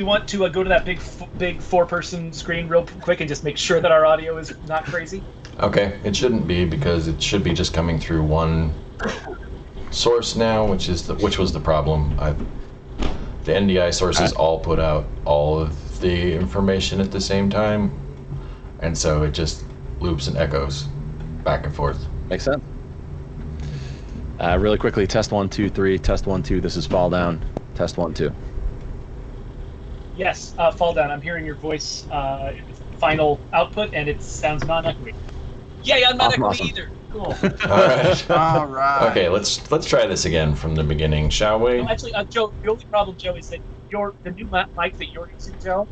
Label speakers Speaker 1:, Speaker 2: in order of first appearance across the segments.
Speaker 1: we want to go to that big four-person screen real quick and just make sure that our audio is not crazy?
Speaker 2: Okay, it shouldn't be because it should be just coming through one source now, which was the problem. The NDI sources all put out all of the information at the same time, and so it just loops and echoes back and forth.
Speaker 3: Makes sense. Really quickly, test 1, 2, 3, test 1, 2. This is Fall Down. Test 1, 2.
Speaker 1: Yes, Fall Down. I'm hearing your voice final output, and it sounds non-echoey. Yay, I'm not echoey either. Cool.
Speaker 2: All right. Okay, let's try this again from the beginning, shall we?
Speaker 1: No, actually, Joe, the only problem, Joe, is that the new mic that you're using, Joe,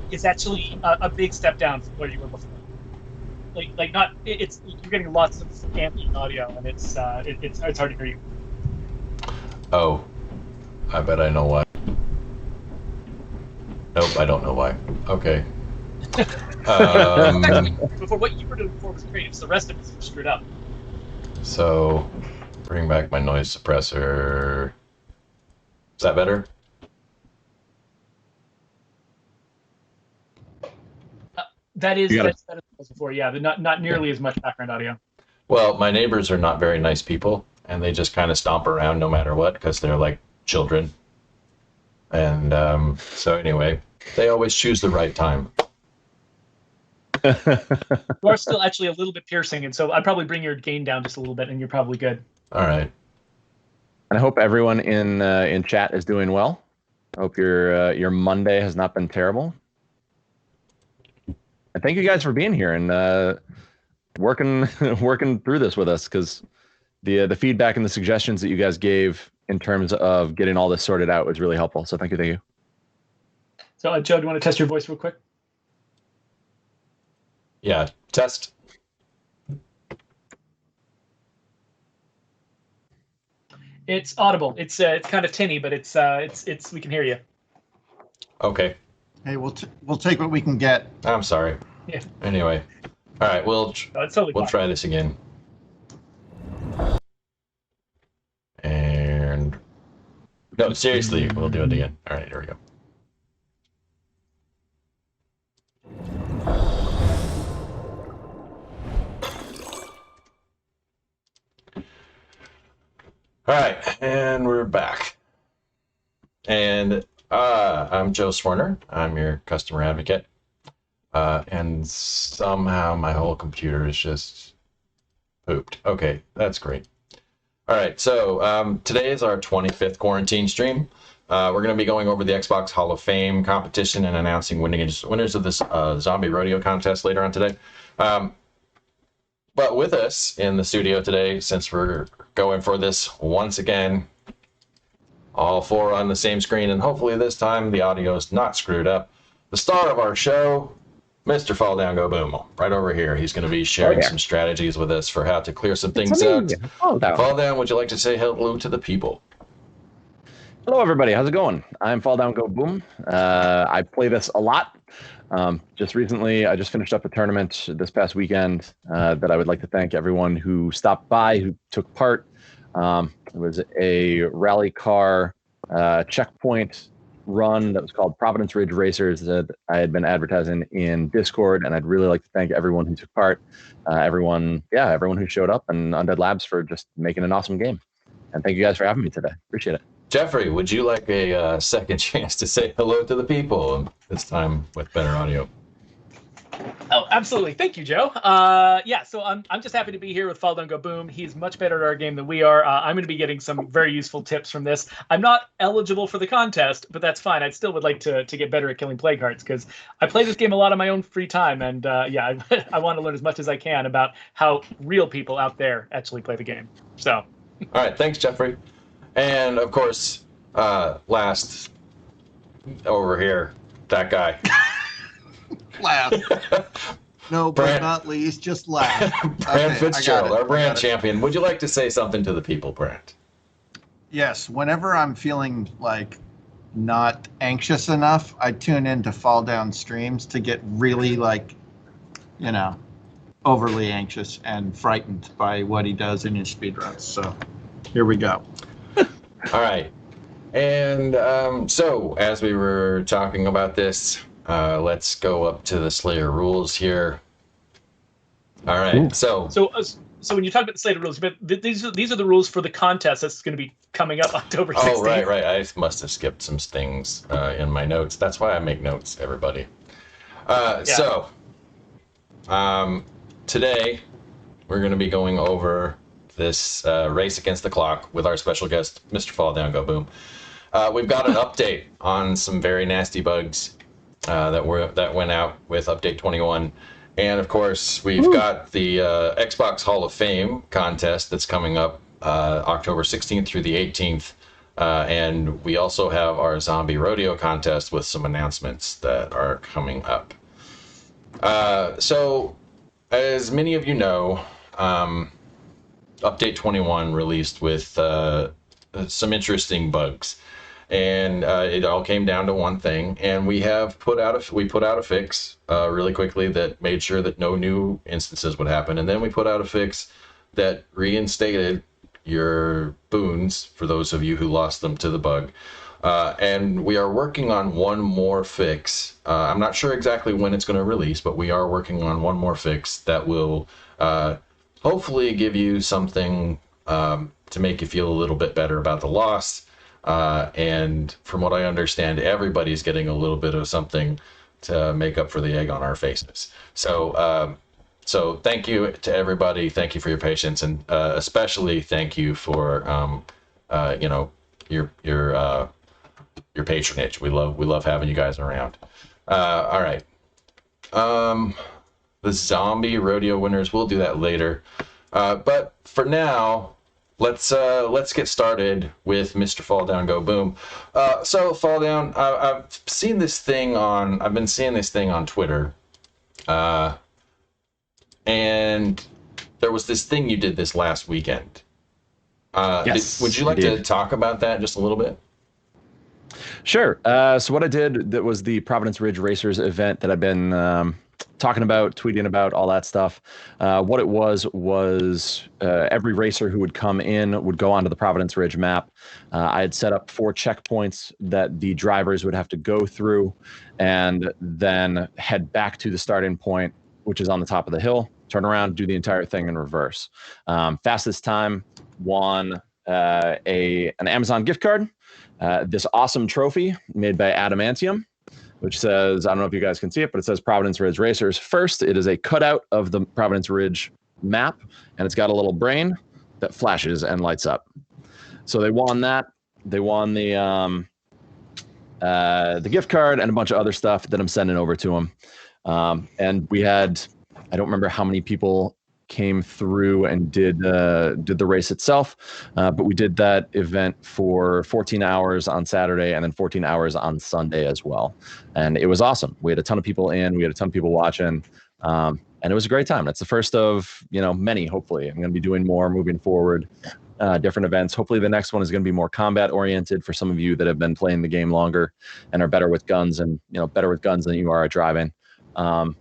Speaker 1: is actually a big step down from where you were before. Like not it's you're getting lots of ambient audio, and it's hard to hear you.
Speaker 2: Oh, I bet I know why. Nope, I don't know why. Okay.
Speaker 1: Before, what you were doing before was great. It's the rest of it was screwed up.
Speaker 2: So, bring back my noise suppressor. Is that better?
Speaker 1: That's better than it was before. Yeah, not nearly as much background audio.
Speaker 2: Well, my neighbors are not very nice people, and they just kind of stomp around no matter what because they're like children. And so anyway, they always choose the right time.
Speaker 1: You are still actually a little bit piercing, and so I'd probably bring your gain down just a little bit, and you're probably good.
Speaker 2: All right.
Speaker 3: And I hope everyone in chat is doing well. I hope your Monday has not been terrible. And thank you guys for being here and working through this with us, because the feedback and the suggestions that you guys gave in terms of getting all this sorted out was really helpful. So thank you.
Speaker 1: So Joe, do you want to test your voice real quick?
Speaker 2: Yeah, test.
Speaker 1: It's audible. It's kind of tinny, but it's we can hear you.
Speaker 2: Okay.
Speaker 4: Hey, we'll take what we can get.
Speaker 2: I'm sorry.
Speaker 1: Yeah.
Speaker 2: Anyway, all right, we'll try this again. And no, seriously, we'll do it again. All right, here we go. All right, and we're back. And I'm Joe Swerner. I'm your customer advocate. And somehow my whole computer is just pooped. Okay, that's great. All right, so today is our 25th quarantine stream. We're going to be going over the Xbox Hall of Fame competition and announcing winners of this zombie rodeo contest later on today. But with us in the studio today, since we're going for this once again, all four on the same screen, and hopefully this time the audio is not screwed up, the star of our show, Mr. FallDownGoBoom, right over here. He's going to be sharing some strategies with us for how to clear some things out. Fall Down, would you like to say hello to the people?
Speaker 3: Hello, everybody. How's it going? I'm FallDownGoBoom. I play this a lot. Just recently, I just finished up a tournament this past weekend that I would like to thank everyone who stopped by, who took part. It was a rally car checkpoint run that was called Providence Ridge Racers that I had been advertising in Discord, and I'd really like to thank everyone who took part, everyone who showed up, and Undead Labs for just making an awesome game. And thank you guys for having me today. Appreciate it.
Speaker 2: Jeffrey, would you like a second chance to say hello to the people, this time with better audio?
Speaker 1: Oh, absolutely. Thank you, Joe. Yeah, so I'm just happy to be here with FallDownGoBoom. He's much better at our game than we are. I'm going to be getting some very useful tips from this. I'm not eligible for the contest, but that's fine. I still would like to get better at killing plague hearts, because I play this game a lot on my own free time, and I want to learn as much as I can about how real people out there actually play the game. So.
Speaker 2: All right, thanks, Jeffrey. And, of course, last over here, that guy.
Speaker 4: Laugh. No, but not least, just laugh.
Speaker 2: Brant Fitzgerald, our brand champion. Would you like to say something to the people, Brant?
Speaker 4: Yes, whenever I'm feeling like not anxious enough, I tune into Fall Down streams to get really overly anxious and frightened by what he does in his speedruns. So here we go.
Speaker 2: All right. And so, as we were talking about this, let's go up to the Slayer rules here. All right.
Speaker 3: Ooh.
Speaker 1: So when you talk about the Slayer rules, but these are the rules for the contest that's going to be coming up October 16th.
Speaker 2: Oh, right. I must have skipped some things in my notes. That's why I make notes, everybody. So, today we're going to be going over this race against the clock with our special guest, Mr. FallDownGoBoom. We've got an update on some very nasty bugs that went out with update 21. And of course, we've got the Xbox Hall of Fame contest that's coming up October 16th through the 18th. And we also have our Zombie Rodeo contest with some announcements that are coming up. So, as many of you know, Update 21 released with some interesting bugs. And it all came down to one thing, and we put out a fix really quickly that made sure that no new instances would happen, and then we put out a fix that reinstated your boons for those of you who lost them to the bug. And we are working on one more fix. I'm not sure exactly when it's going to release, but we are working on one more fix that will hopefully give you something to make you feel a little bit better about the loss. And from what I understand, everybody's getting a little bit of something to make up for the egg on our faces. So thank you to everybody. Thank you for your patience, and especially thank you for your patronage. We love having you guys around. All right. The Zombie Rodeo winners, we'll do that later. But for now, let's get started with Mr. FallDownGoBoom. So FallDown, I've been seeing this thing on Twitter, and there was this thing you did this last weekend.
Speaker 3: Yes,
Speaker 2: would you like to talk about that just a little bit?
Speaker 3: Sure. So what I did, that was the Providence Ridge Racers event that I've been talking about, tweeting about, all that stuff. What it was every racer who would come in would go onto the Providence Ridge map. I had set up 4 checkpoints that the drivers would have to go through and then head back to the starting point, which is on the top of the hill, turn around, do the entire thing in reverse. Fastest time won an Amazon gift card, this awesome trophy made by Adamantium, which says, I don't know if you guys can see it, but it says Providence Ridge Racers. First, it is a cutout of the Providence Ridge map, and it's got a little brain that flashes and lights up. So they won that. They won the gift card and a bunch of other stuff that I'm sending over to them. And we had, I don't remember how many people came through and did the race itself, but we did that event for 14 hours on Saturday and then 14 hours on Sunday as well, and it was awesome. We had a ton of people in, we had a ton of people watching, and it was a great time. That's the first of many. Hopefully I'm going to be doing more moving forward, different events. Hopefully the next one is going to be more combat oriented for some of you that have been playing the game longer and are better with guns, and better with guns than you are at driving. I'm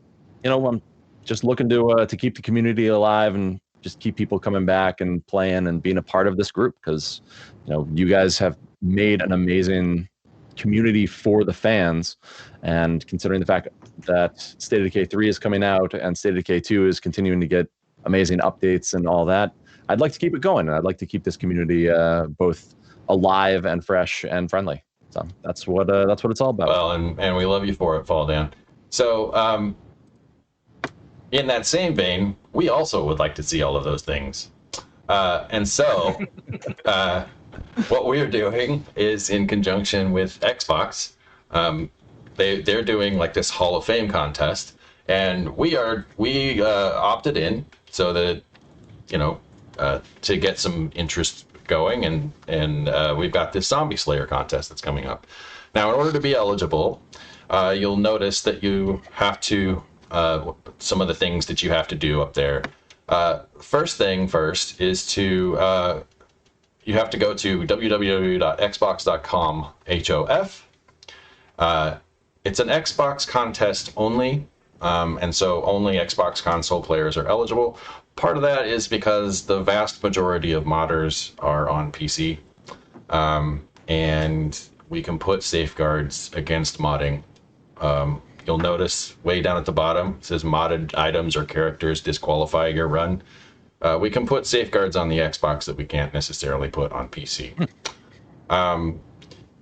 Speaker 3: just looking to keep the community alive and just keep people coming back and playing and being a part of this group, because you guys have made an amazing community for the fans. And considering the fact that State of Decay 3 is coming out and State of Decay 2 is continuing to get amazing updates and all that, I'd like to keep it going, and I'd like to keep this community both alive and fresh and friendly. So that's what it's all about.
Speaker 2: Well, and we love you for it, FallDown. So in that same vein, we also would like to see all of those things. And so what we're doing is, in conjunction with Xbox, they're doing like this Hall of Fame contest, and we opted in so that to get some interest going, and we've got this Zombie Slayer contest that's coming up. Now, in order to be eligible, you'll notice that you have to some of the things that you have to do up there. First is to you have to go to www.xbox.com/HOF. It's an Xbox contest only, and so only Xbox console players are eligible. Part of that is because the vast majority of modders are on PC. and we can put safeguards against modding. You'll notice way down at the bottom it says modded items or characters disqualify your run. We can put safeguards on the Xbox that we can't necessarily put on PC.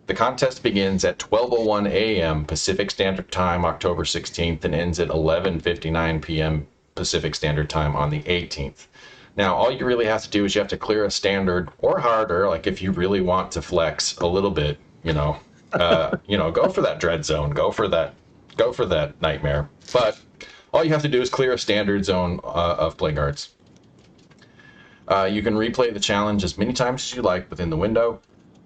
Speaker 2: The contest begins at 12:01 a.m. Pacific Standard Time, October 16th, and ends at 11:59 p.m. Pacific Standard Time on the 18th. Now, all you really have to do is you have to clear a standard or harder, like if you really want to flex a little bit, go for that dread zone, go for that nightmare. But all you have to do is clear a standard zone of play guards. You can replay the challenge as many times as you like within the window.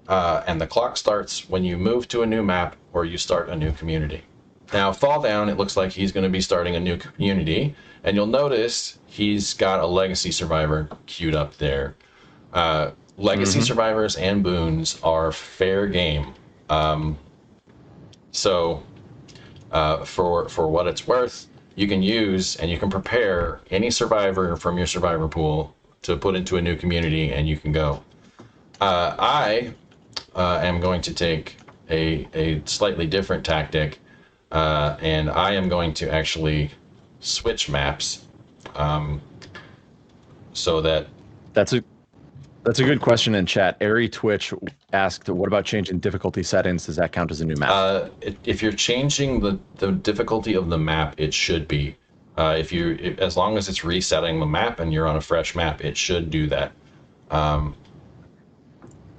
Speaker 2: And the clock starts when you move to a new map or you start a new community. Now, Fall Down, it looks like he's going to be starting a new community, and you'll notice he's got a Legacy Survivor queued up there. Legacy Survivors and boons are fair game. So, for what it's worth, you can use and you can prepare any survivor from your survivor pool to put into a new community, and you can go. I am going to take a slightly different tactic, and I am going to actually switch maps, so that...
Speaker 3: That's a good question in chat. Airy Twitch asked, what about changing difficulty settings? Does that count as a new map?
Speaker 2: If you're changing the difficulty of the map, it should be. As long as it's resetting the map and you're on a fresh map, it should do that.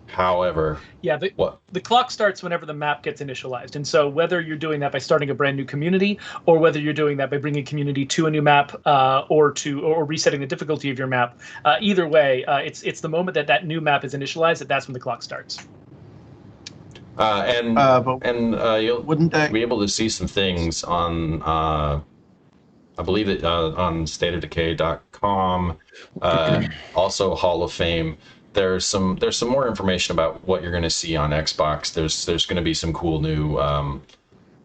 Speaker 2: However,
Speaker 1: the clock starts whenever the map gets initialized, and so whether you're doing that by starting a brand new community, or whether you're doing that by bringing community to a new map, or resetting the difficulty of your map, either way, it's the moment that new map is initialized that's when the clock starts.
Speaker 2: You'll
Speaker 4: wouldn't
Speaker 2: be able to see some things on I believe that on stateofdecay.com, also Hall of Fame. There's some more information about what you're going to see on Xbox. There's going to be some cool new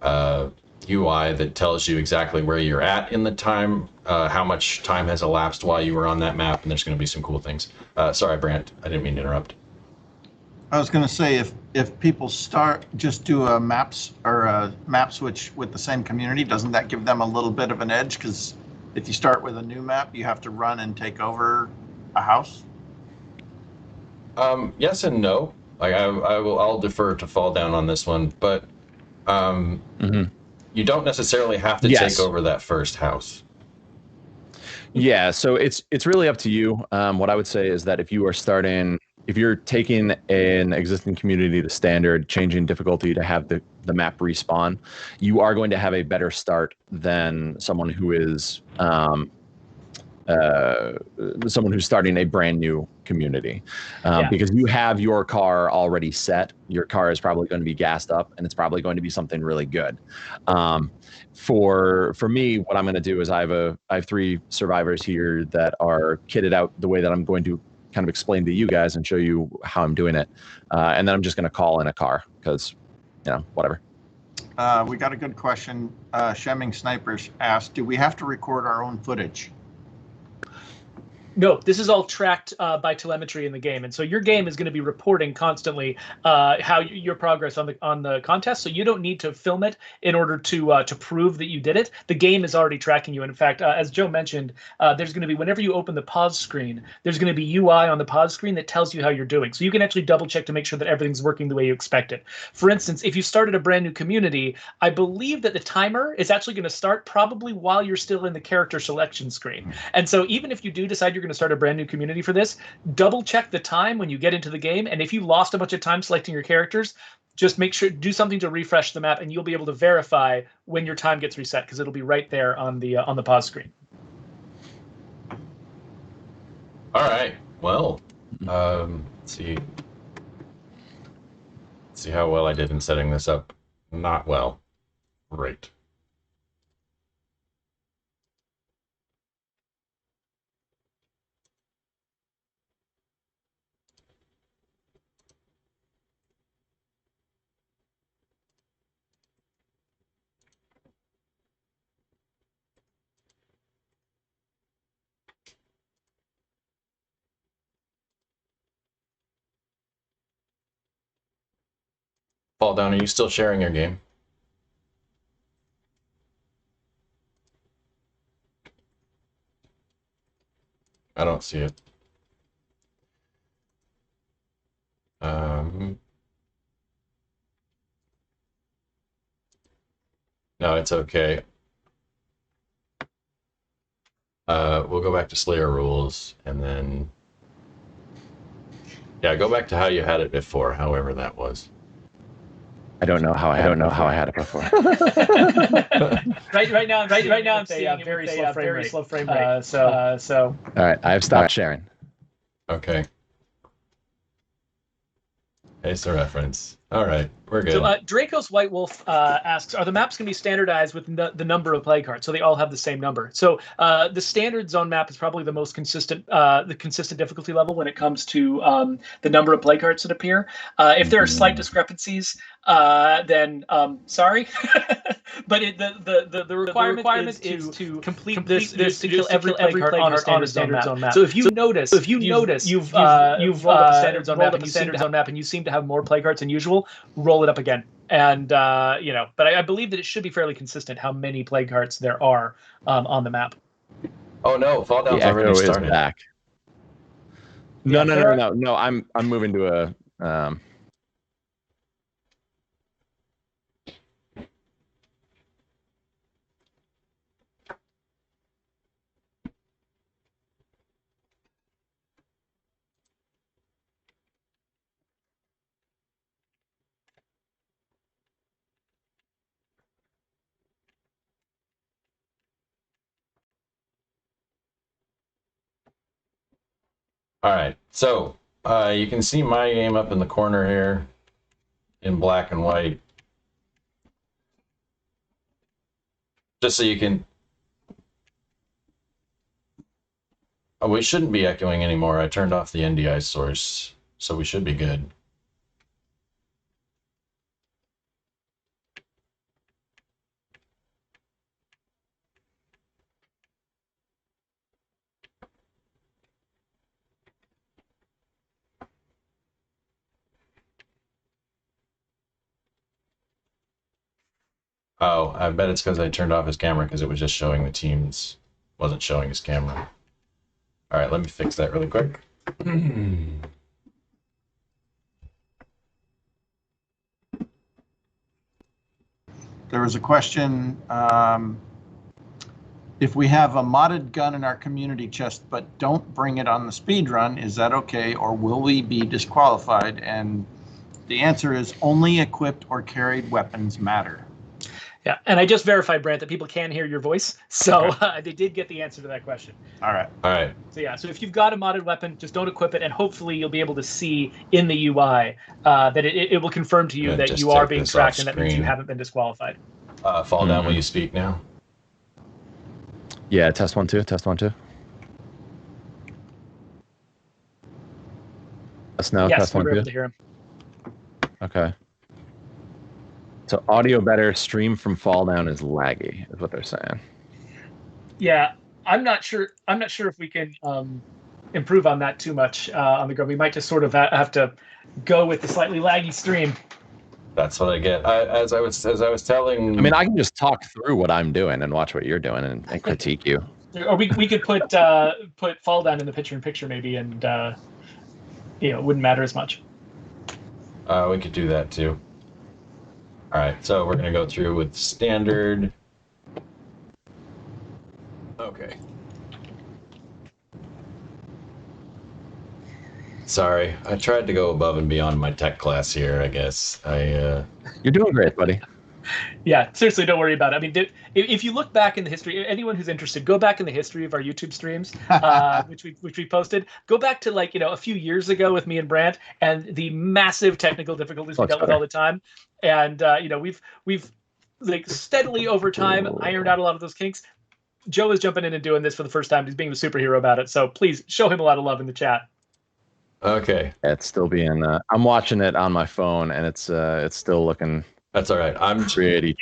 Speaker 2: UI that tells you exactly where you're at in the time, how much time has elapsed while you were on that map, and there's going to be some cool things. Sorry, Brant, I didn't mean to interrupt.
Speaker 4: I was going to say, if people just do a maps or a map switch with the same community, doesn't that give them a little bit of an edge? Because if you start with a new map, you have to run and take over a house.
Speaker 2: Yes and no. Like I'll defer to Fall Down on this one, but you don't necessarily have to take over that first house.
Speaker 3: Yeah, so it's really up to you. What I would say is that if you're taking an existing community to standard, changing difficulty to have the map respawn, you are going to have a better start than someone who is starting a brand new community, because you have your car already set. Your car is probably going to be gassed up, and it's probably going to be something really good. For me, what I'm going to do is I have 3 survivors here that are kitted out the way that I'm going to kind of explain to you guys and show you how I'm doing it, and then I'm just going to call in a car because, whatever.
Speaker 4: We got a good question. Shemming Snipers asked, do we have to record our own footage?
Speaker 1: No, this is all tracked by telemetry in the game, and so your game is going to be reporting constantly how your progress on the contest. So you don't need to film it in order to prove that you did it. The game is already tracking you. And in fact, as Joe mentioned, there's going to be, whenever you open the pause screen, there's going to be UI on the pause screen that tells you how you're doing. So you can actually double check to make sure that everything's working the way you expect it. For instance, if you started a brand new community, I believe that the timer is actually going to start probably while you're still in the character selection screen. And so even if you do decide you're going to start a brand new community for this, double check the time when you get into the game, and if you lost a bunch of time selecting your characters, just make sure, do something to refresh the map, and you'll be able to verify when your time gets reset, because it'll be right there on the pause screen.
Speaker 2: All right, well, let's see how well I did in setting this up. Not well. Great. Fall Down, are you still sharing your game? I don't see it. No, it's okay. We'll go back to Slayer rules, and then go back to how you had it before, however that was.
Speaker 3: I don't know how I had it before.
Speaker 1: right now I'm seeing a very slow frame rate. So.
Speaker 3: All right, I have stopped sharing.
Speaker 2: Okay. It's a reference. All right, we're good.
Speaker 1: So Draco's White Wolf asks, are the maps going to be standardized with the number of play cards, so they all have the same number? So the standard zone map is probably the most consistent, the consistent difficulty level when it comes to the number of play cards that appear. If there are slight discrepancies, then sorry, but the requirement is to complete this to kill every play card on a standard zone map. So if you notice you've rolled up a standard zone map and you seem to have more play cards than usual, roll it up again. And but I believe that it should be fairly consistent how many play cards there are on the map.
Speaker 2: Oh no, Fall Down's already started.
Speaker 3: Back. No. I'm moving to a
Speaker 2: All right, so you can see my game up in the corner here in black and white. Just so you can... Oh, we shouldn't be echoing anymore. I turned off the NDI source, so we should be good. Oh, I bet it's because I turned off his camera because it was just showing the teams, wasn't showing his camera. All right, let me fix that really quick.
Speaker 4: There was a question, if we have a modded gun in our community chest but don't bring it on the speed run, is that okay, or will we be disqualified? And the answer is only equipped or carried weapons matter.
Speaker 1: Yeah, and I just verified, Brant, that people can hear your voice, so they did get the answer to that question.
Speaker 4: All right.
Speaker 1: So yeah, so if you've got a modded weapon, just don't equip it, and hopefully you'll be able to see in the UI that it will confirm to you that you are being tracked, and that means you haven't been disqualified.
Speaker 2: Fall Down, will you speak now?
Speaker 3: Yeah, test 1 2, test 1 2. Test now,
Speaker 1: yes,
Speaker 3: test 1
Speaker 1: we
Speaker 3: 2.
Speaker 1: were able to hear him.
Speaker 3: Okay. So audio better, stream from Fall Down is laggy, is what they're saying.
Speaker 1: Yeah, I'm not sure if we can improve on that too much on the go. We might just sort of have to go with the slightly laggy stream.
Speaker 2: That's what I get. As I was telling.
Speaker 3: I mean, I can just talk through what I'm doing and watch what you're doing and critique you.
Speaker 1: Or we could put Fall Down in the picture-in-picture maybe, and it wouldn't matter as much.
Speaker 2: We could do that too. All right, so we're gonna go through with standard. Okay. Sorry, I tried to go above and beyond my tech class here, I guess.
Speaker 3: You're doing great, buddy.
Speaker 1: Yeah, seriously, don't worry about it. I mean, if you look back in the history, anyone who's interested, go back in the history of our YouTube streams, which we posted. Go back to a few years ago with me and Brant, and the massive technical difficulties we dealt with all the time. And we've like steadily over time ironed out a lot of those kinks. Joe is jumping in and doing this for the first time. He's being the superhero about it. So please show him a lot of love in the chat.
Speaker 2: Okay.
Speaker 3: It's still being. I'm watching it on my phone, and it's still looking.
Speaker 2: That's all right. I'm
Speaker 3: pretty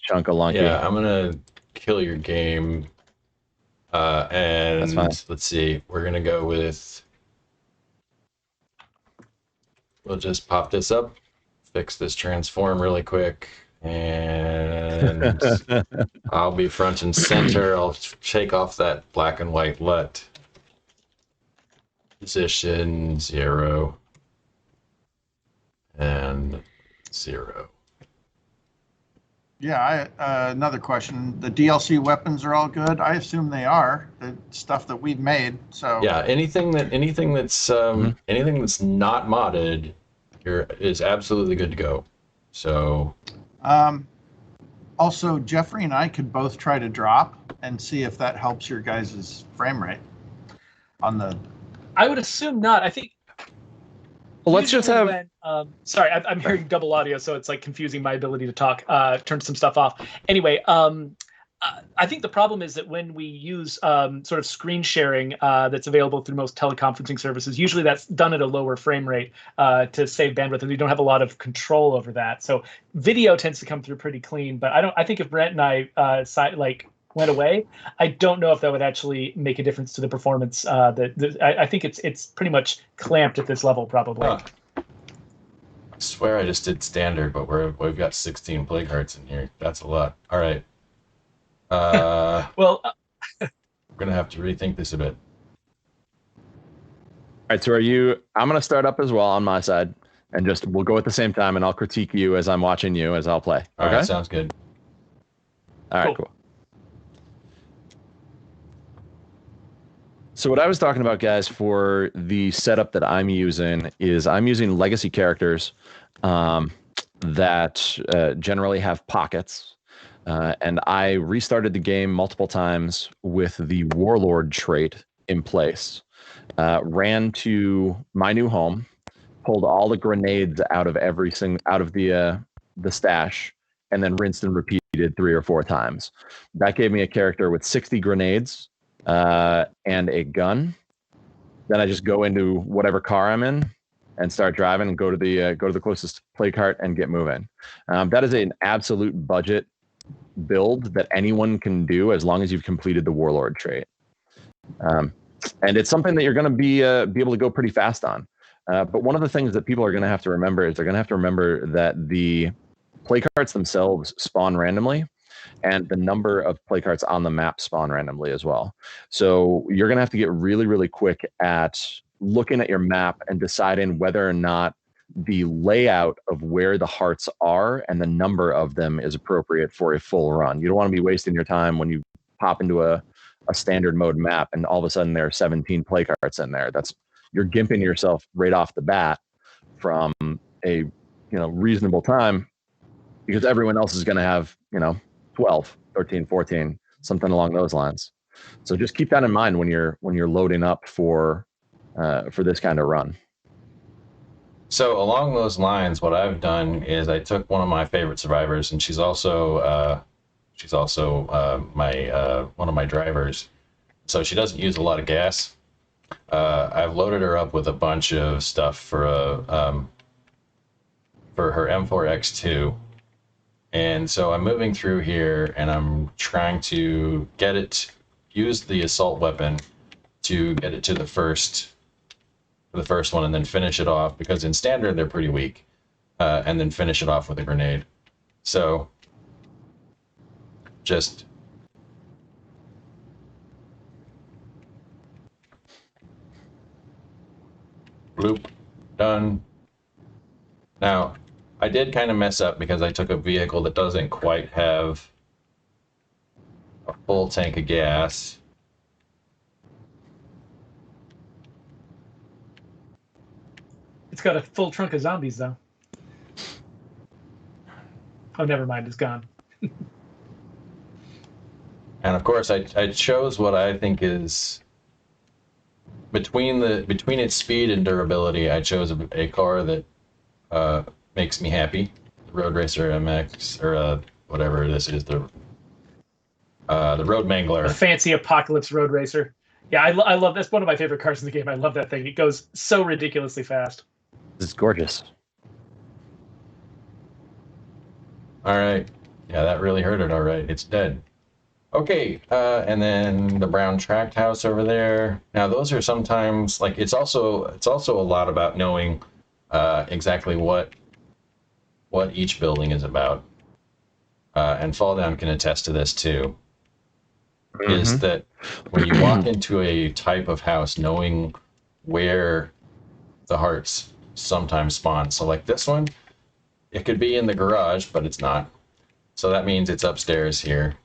Speaker 3: chunk-a-lunky.
Speaker 2: Yeah, I'm gonna kill your game. And let's see. We're gonna go with. We'll just pop this up. fix this transform really quick, and I'll be front and center. I'll shake off that black and white LUT. Position 0 and 0.
Speaker 4: Yeah, another question. The DLC weapons are all good. I assume they are. The stuff that we've made. So
Speaker 2: yeah, anything that's anything that's not modded is absolutely good to go. So
Speaker 4: also Jeffrey and I could both try to drop and see if that helps your guys' frame rate on the.
Speaker 1: I would assume not. I think.
Speaker 3: Well, let's just have.
Speaker 1: Sorry, I'm hearing double audio, so it's like confusing my ability to talk. Turn some stuff off. Anyway, I think the problem is that when we use sort of screen sharing that's available through most teleconferencing services, usually that's done at a lower frame rate to save bandwidth, and we don't have a lot of control over that. So video tends to come through pretty clean. But I think if Brent and I went away, I don't know if that would actually make a difference to the performance. I think it's pretty much clamped at this level, probably.
Speaker 2: I swear I just did standard, but we've got 16 plague hearts in here. That's a lot. All right.
Speaker 1: Well,
Speaker 2: we're gonna have to rethink this a bit.
Speaker 3: All right, so I'm gonna start up as well on my side, and we'll go at the same time, and I'll critique you as I'm watching you as I'll play.
Speaker 2: All right, sounds good.
Speaker 3: All right, cool. So what I was talking about, guys, for the setup that I'm using is I'm using legacy characters that generally have pockets. And I restarted the game multiple times with the Warlord trait in place. Ran to my new home, pulled all the grenades out of the stash, and then rinsed and repeated 3 or 4 times. That gave me a character with 60 grenades and a gun. Then I just go into whatever car I'm in and start driving and go to the closest play cart and get moving. That is an absolute budget build that anyone can do as long as you've completed the Warlord trait. And it's something that you're going to be able to go pretty fast on. But one of the things that people are going to have to remember is they're going to have to remember that the play carts themselves spawn randomly, and the number of play carts on the map spawn randomly as well. So you're going to have to get really, really quick at looking at your map and deciding whether or not the layout of where the hearts are and the number of them is appropriate for a full run. You don't want to be wasting your time when you pop into a standard mode map and all of a sudden there are 17 play carts in there. You're gimping yourself right off the bat from a reasonable time, because everyone else is going to have 12, 13, 14, something along those lines. So just keep that in mind when you're loading up for this kind of run.
Speaker 2: So along those lines, what I've done is I took one of my favorite survivors, and she's also one of my drivers. So she doesn't use a lot of gas. I've loaded her up with a bunch of stuff for her M4X2. And so I'm moving through here, and I'm trying to use the assault weapon to get it to the first one, and then finish it off, because in standard they're pretty weak, and then finish it off with a grenade. So just bloop, done. Now, I did kind of mess up because I took a vehicle that doesn't quite have a full tank of gas.
Speaker 1: It's got a full trunk of zombies, though. Oh, never mind. It's gone.
Speaker 2: And of course, I chose what I think is between its speed and durability. I chose a car that makes me happy. The Road Racer MX, or whatever this is, the Road Mangler.
Speaker 1: A fancy apocalypse road racer. Yeah, I love that's one of my favorite cars in the game. I love that thing. It goes so ridiculously fast.
Speaker 3: It's gorgeous.
Speaker 2: All right. Yeah, that really hurt it. All right, it's dead. Okay, and then the brown tract house over there. Now those are sometimes, like, it's also a lot about knowing exactly what what each building is about, and Fall Down can attest to this too, is that when you walk into a type of house, knowing where the hearts sometimes spawn. So like this one, it could be in the garage, but it's not. So that means it's upstairs here.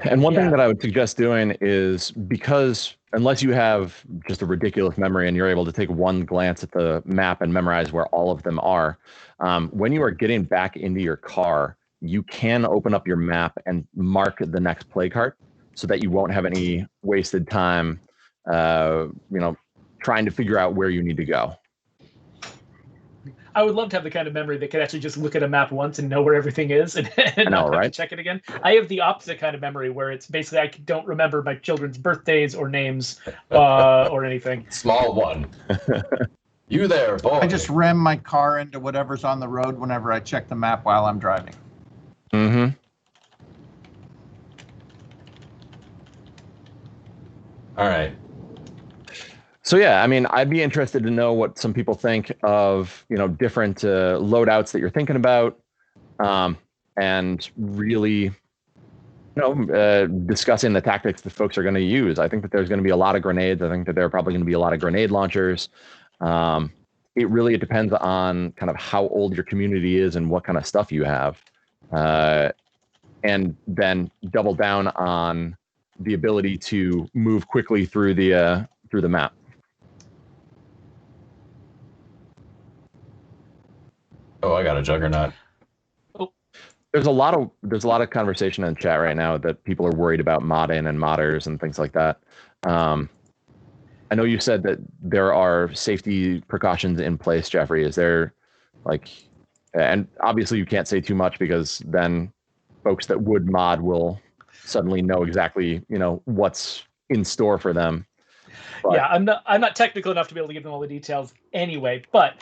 Speaker 3: And one thing that I would suggest doing is, because unless you have just a ridiculous memory and you're able to take one glance at the map and memorize where all of them are, when you are getting back into your car, you can open up your map and mark the next play cart so that you won't have any wasted time, trying to figure out where you need to go.
Speaker 1: I would love to have the kind of memory that could actually just look at a map once and know where everything is and not have to check it again. I have the opposite kind of memory where it's basically I don't remember my children's birthdays or names or anything.
Speaker 2: Small one. You there, boy.
Speaker 4: I just ram my car into whatever's on the road whenever I check the map while I'm driving.
Speaker 3: Mm-hmm.
Speaker 2: All right.
Speaker 3: So yeah, I mean, I'd be interested to know what some people think of, different loadouts that you're thinking about, and really, discussing the tactics that folks are going to use. I think that there's going to be a lot of grenades. I think that there are probably going to be a lot of grenade launchers. It really depends on kind of how old your community is and what kind of stuff you have, and then double down on the ability to move quickly through the map.
Speaker 2: Oh, I got a juggernaut.
Speaker 3: There's a lot of conversation in the chat right now that people are worried about modding and modders and things like that. I know you said that there are safety precautions in place, Jeffrey. Is there and obviously you can't say too much because then folks that would mod will suddenly know exactly, what's in store for them. But
Speaker 1: yeah, I'm not technical enough to be able to give them all the details anyway, but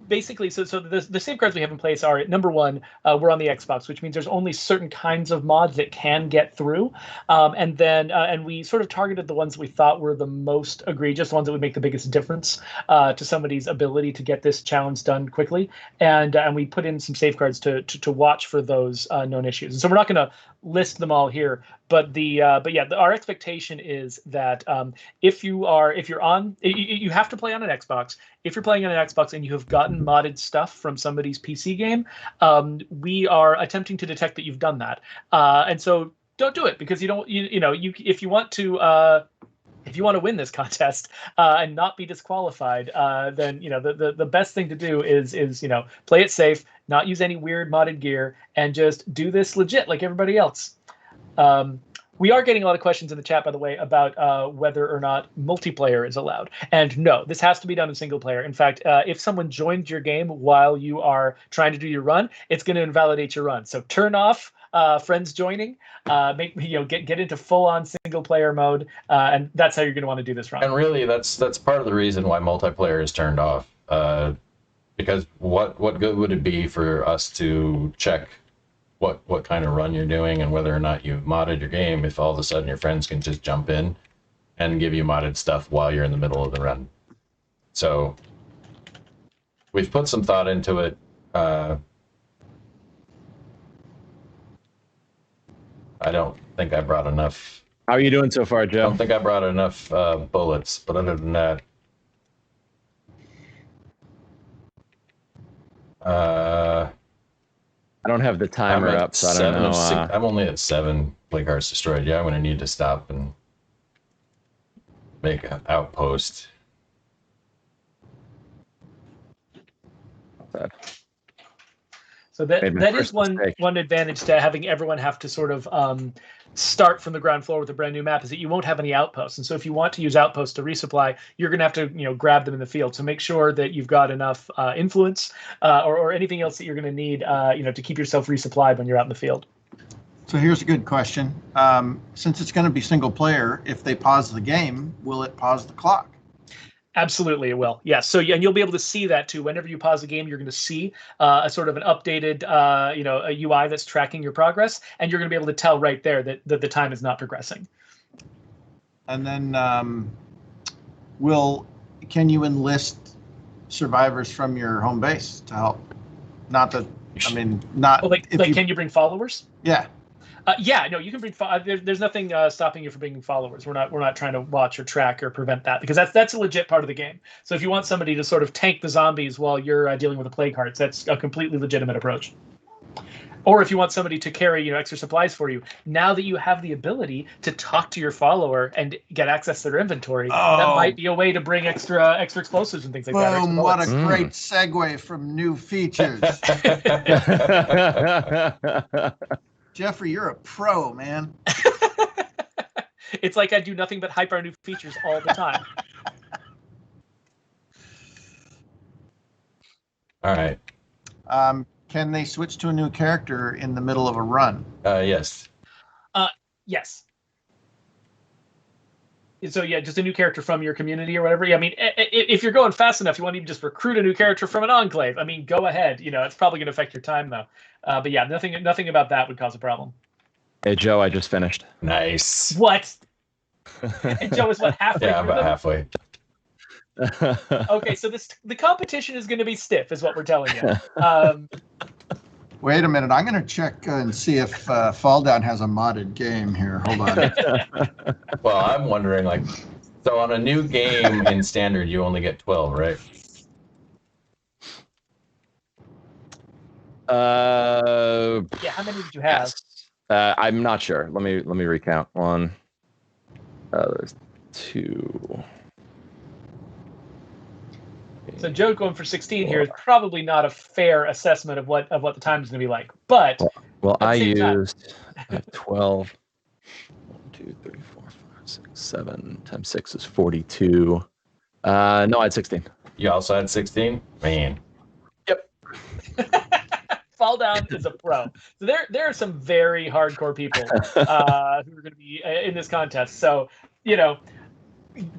Speaker 1: basically, so the safeguards we have in place are, number one, we're on the Xbox, which means there's only certain kinds of mods that can get through, and we sort of targeted the ones we thought were the most egregious, the ones that would make the biggest difference to somebody's ability to get this challenge done quickly, and we put in some safeguards to watch for those known issues. And so we're not going to list them all here, but our expectation is that if you have to play on an Xbox. If you're playing on an Xbox and you have gotten modded stuff from somebody's PC game, we are attempting to detect that you've done that, and so don't do it, because if you want to win this contest and not be disqualified, then the best thing to do is play it safe, not use any weird modded gear, and just do this legit like everybody else. We are getting a lot of questions in the chat, by the way, about whether or not multiplayer is allowed. And no, this has to be done in single player. In fact, if someone joins your game while you are trying to do your run, it's going to invalidate your run. So turn off friends joining, get into full-on single player mode, and that's how you're going to want to do this run.
Speaker 2: And really, that's part of the reason why multiplayer is turned off. Because what good would it be for us to check what kind of run you're doing and whether or not you've modded your game if all of a sudden your friends can just jump in and give you modded stuff while you're in the middle of the run. So we've put some thought into it. I don't think I brought enough.
Speaker 3: How are you doing so far,
Speaker 2: I
Speaker 3: Joe?
Speaker 2: don't think I brought enough bullets, but other than that,
Speaker 3: I don't have the timer up, so I don't know.
Speaker 2: I'm only at 7 play cards destroyed. Yeah, I'm going to need to stop and make an outpost.
Speaker 1: So that is one advantage to having everyone have to sort of start from the ground floor with a brand new map, is that you won't have any outposts. And so if you want to use outposts to resupply, you're going to have to grab them in the field. So make sure that you've got enough influence or anything else that you're going to need to keep yourself resupplied when you're out in the field.
Speaker 4: So here's a good question. Since it's going to be single player, if they pause the game, will it pause the clock?
Speaker 1: Absolutely, it will. Yes. So and you'll be able to see that too. Whenever you pause the game, you're going to see a sort of an updated, a UI that's tracking your progress, and you're going to be able to tell right there that the time is not progressing.
Speaker 4: And then, can you enlist survivors from your home base to help. Not that, I mean, not.
Speaker 1: Well, can you bring followers?
Speaker 4: Yeah.
Speaker 1: Yeah, no, you can bring. There's nothing stopping you from bringing followers. We're not trying to watch or track or prevent that, because that's a legit part of the game. So if you want somebody to sort of tank the zombies while you're dealing with the plague hearts, that's a completely legitimate approach. Or if you want somebody to carry extra supplies for you, now that you have the ability to talk to your follower and get access to their inventory, that might be a way to bring extra explosives and things like that.
Speaker 4: Boom! What a great segue from new features. Jeffrey, you're a pro, man.
Speaker 1: It's like I do nothing but hype our new features all the time.
Speaker 2: All right.
Speaker 4: Can they switch to a new character in the middle of a run?
Speaker 2: Yes.
Speaker 1: Yes. So yeah, just a new character from your community or whatever. Yeah, I mean, if you're going fast enough, you want to even just recruit a new character from an enclave. I mean, go ahead. It's probably going to affect your time though. But yeah, nothing about that would cause a problem.
Speaker 3: Hey Joe, I just finished.
Speaker 2: Nice.
Speaker 1: What? And Joe is what, halfway?
Speaker 2: Yeah,
Speaker 1: through
Speaker 2: about
Speaker 1: them?
Speaker 2: halfway.
Speaker 1: Okay, so the competition is going to be stiff, is what we're telling you.
Speaker 4: Wait a minute, I'm going to check and see if Fall Down has a modded game here. Hold on.
Speaker 2: Well, I'm wondering, so on a new game in standard, you only get 12, right?
Speaker 1: Yeah, how many did you have?
Speaker 3: Yes. I'm not sure. Let me recount. One. There's two.
Speaker 1: So Joe going for 16 here is probably not a fair assessment of what the time is going to be like. But
Speaker 3: well, I used 12. 1, 2, 3, 4, 5, 6, 7 times 6 is 42. No, I had 16.
Speaker 2: You also had 16? Man.
Speaker 3: Yep.
Speaker 1: Fall Down is a pro. So there are some very hardcore people who are going to be in this contest. So,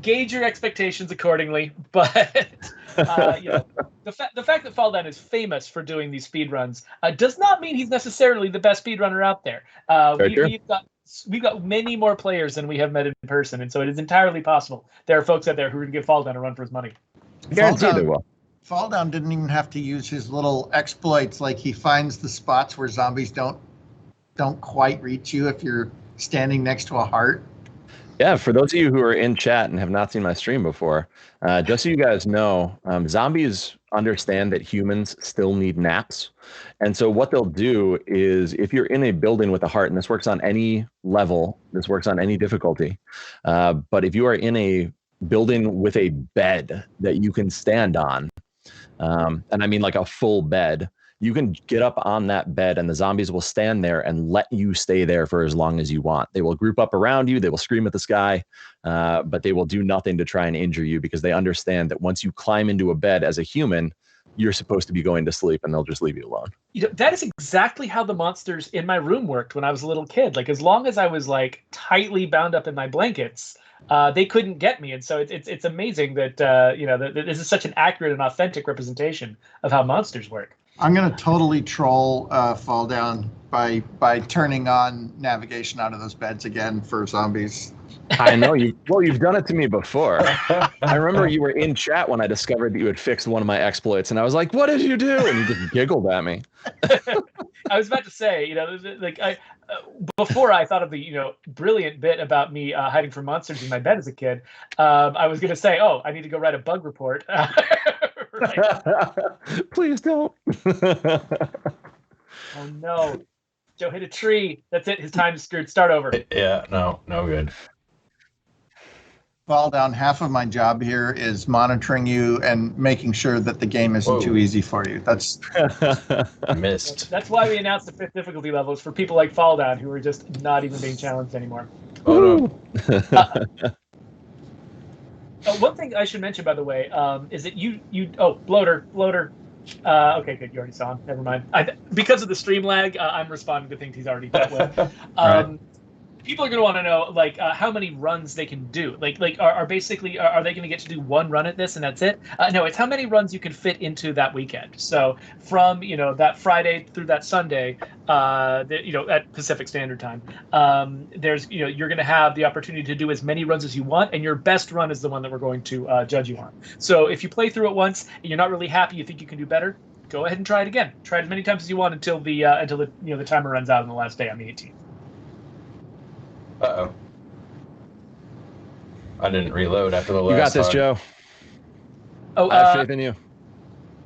Speaker 1: gauge your expectations accordingly. But the fact that Fall Down is famous for doing these speedruns does not mean he's necessarily the best speedrunner out there. We've got many more players than we have met in person, and so it is entirely possible there are folks out there who are going to give Fall Down a run for his money.
Speaker 3: Guaranteed they will.
Speaker 4: Fall Down didn't even have to use his little exploits, like he finds the spots where zombies don't quite reach you if you're standing next to a heart.
Speaker 3: Yeah, for those of you who are in chat and have not seen my stream before, just so you guys know, zombies understand that humans still need naps. And so what they'll do is, if you're in a building with a heart, and this works on any level, this works on any difficulty, but if you are in a building with a bed that you can stand on, and I mean like a full bed, you can get up on that bed and the zombies will stand there and let you stay there for as long as you want. They will group up around you. They will scream at the sky, but they will do nothing to try and injure you, because they understand that once you climb into a bed as a human, you're supposed to be going to sleep and they'll just leave you alone.
Speaker 1: That is exactly how the monsters in my room worked when I was a little kid. Like, as long as I was tightly bound up in my blankets, they couldn't get me. And so it's amazing that that this is such an accurate and authentic representation of how monsters work.
Speaker 4: I'm going to totally troll Fall Down by turning on navigation out of those beds again for zombies.
Speaker 3: I know you. Well, you've done it to me before. I remember you were in chat when I discovered that you had fixed one of my exploits, and I was like, "What did you do?" And you just giggled at me.
Speaker 1: I was about to say, before I thought of the brilliant bit about me hiding from monsters in my bed as a kid, I was going to say, "Oh, I need to go write a bug report."
Speaker 3: Please don't.
Speaker 1: Oh no. Joe hit a tree. That's it. His time is screwed. Start over.
Speaker 2: Yeah, no good.
Speaker 4: Fall Down, half of my job here is monitoring you and making sure that the game isn't too easy for you. That's
Speaker 2: missed.
Speaker 1: That's why we announced the 5th difficulty levels for people like Fall Down, who are just not even being challenged anymore.
Speaker 2: Oh, no.
Speaker 1: One thing I should mention, by the way, is that Bloater. Okay, good. You already saw him. Never mind. Because of the stream lag, I'm responding to things he's already dealt with.
Speaker 2: Right.
Speaker 1: people are going to want to know like how many runs they can do. Are basically are they going to get to do one run at this and that's it? No, it's how many runs you can fit into that weekend. So from that Friday through that Sunday, at Pacific Standard Time, there's you're going to have the opportunity to do as many runs as you want, and your best run is the one that we're going to judge you on. So if you play through it once and you're not really happy, you think you can do better, go ahead and try it again. Try it as many times as you want until the timer runs out on the last day on the 18th.
Speaker 2: Uh-oh. I didn't reload after the last.
Speaker 3: You got this,
Speaker 2: time.
Speaker 3: Joe.
Speaker 1: Oh,
Speaker 3: I have faith in you.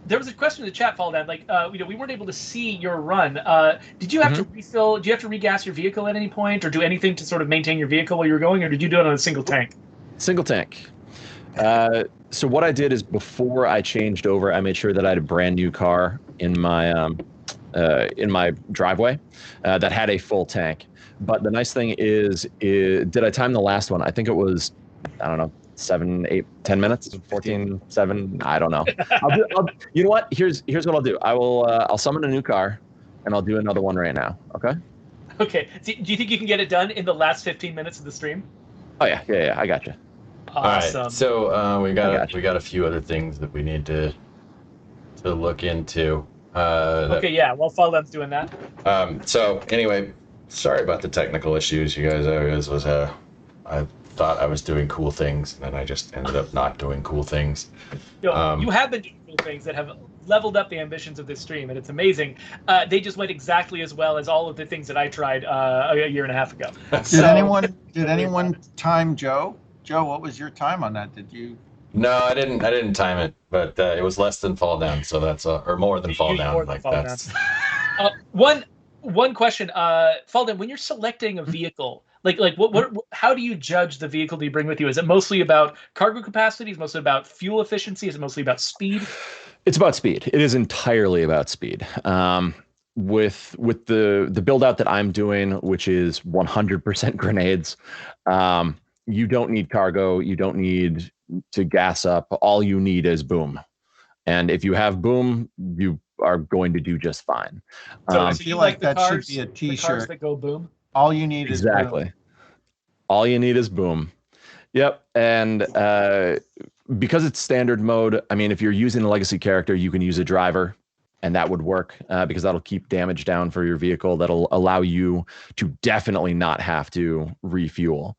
Speaker 1: There was a question in the chat, FallDown. We weren't able to see your run. Did you have to refill? Do you have to regas your vehicle at any point, or do anything to sort of maintain your vehicle while you were going, or did you do it on a single tank?
Speaker 3: Single tank. So what I did is before I changed over, I made sure that I had a brand new car in my driveway that had a full tank. But the nice thing is did I time the last one? I think it was, I don't know, 7, 8, 10 minutes, 14, 7. I don't know. You know what? Here's what I'll do. I'll summon a new car, and I'll do another one right now. Okay.
Speaker 1: Okay. Do you think you can get it done in the last 15 minutes of the stream?
Speaker 3: Oh yeah. I got you.
Speaker 1: Awesome.
Speaker 2: All right. So we got a few other things that we need to look into.
Speaker 1: Okay. Yeah. Well, FallDown's doing that.
Speaker 2: So anyway. Sorry about the technical issues, you guys. I thought I was doing cool things, and then I just ended up not doing cool things.
Speaker 1: You have been doing cool things that have leveled up the ambitions of this stream, and it's amazing. They just went exactly as well as all of the things that I tried a year and a half ago.
Speaker 4: Did anyone time Joe? Joe, what was your time on that? Did you?
Speaker 2: No, I didn't time it, but it was less than FallDown, so that's or more than FallDown. Like that's.
Speaker 1: One question, FallDown, when you're selecting a vehicle, how do you judge the vehicle that you bring with you? Is it mostly about cargo capacity? Is it mostly about fuel efficiency? Is it mostly about speed?
Speaker 3: It's about speed. It is entirely about speed. With the build out that I'm doing, which is 100% grenades, you don't need cargo. You don't need to gas up. All you need is boom. And if you have boom, you are going to do just fine.
Speaker 1: So
Speaker 4: I feel like that should be a
Speaker 1: T-shirt. The cars that go boom.
Speaker 4: All you need is boom.
Speaker 3: All you need is boom. Yep. And because it's standard mode, I mean, if you're using a legacy character, you can use a driver, and that would work because that'll keep damage down for your vehicle. That'll allow you to definitely not have to refuel.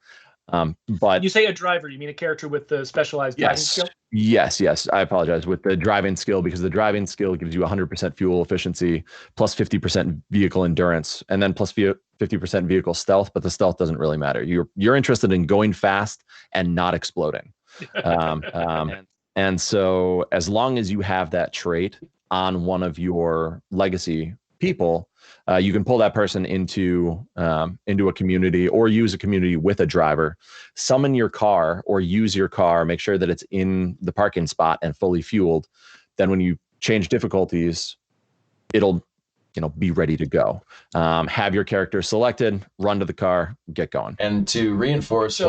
Speaker 3: But
Speaker 1: you say a driver, you mean a character with the specialized driving skill?
Speaker 3: Yes. I apologize. With the driving skill, because the driving skill gives you 100% fuel efficiency plus 50% vehicle endurance, and then plus 50% vehicle stealth. But the stealth doesn't really matter. You're interested in going fast and not exploding. And so as long as you have that trait on one of your legacy people, you can pull that person into a community, or use a community with a driver, summon your car or use your car, make sure that it's in the parking spot and fully fueled. Then when you change difficulties, it'll be ready to go. Have your character selected, run to the car, get going.
Speaker 2: And to reinforce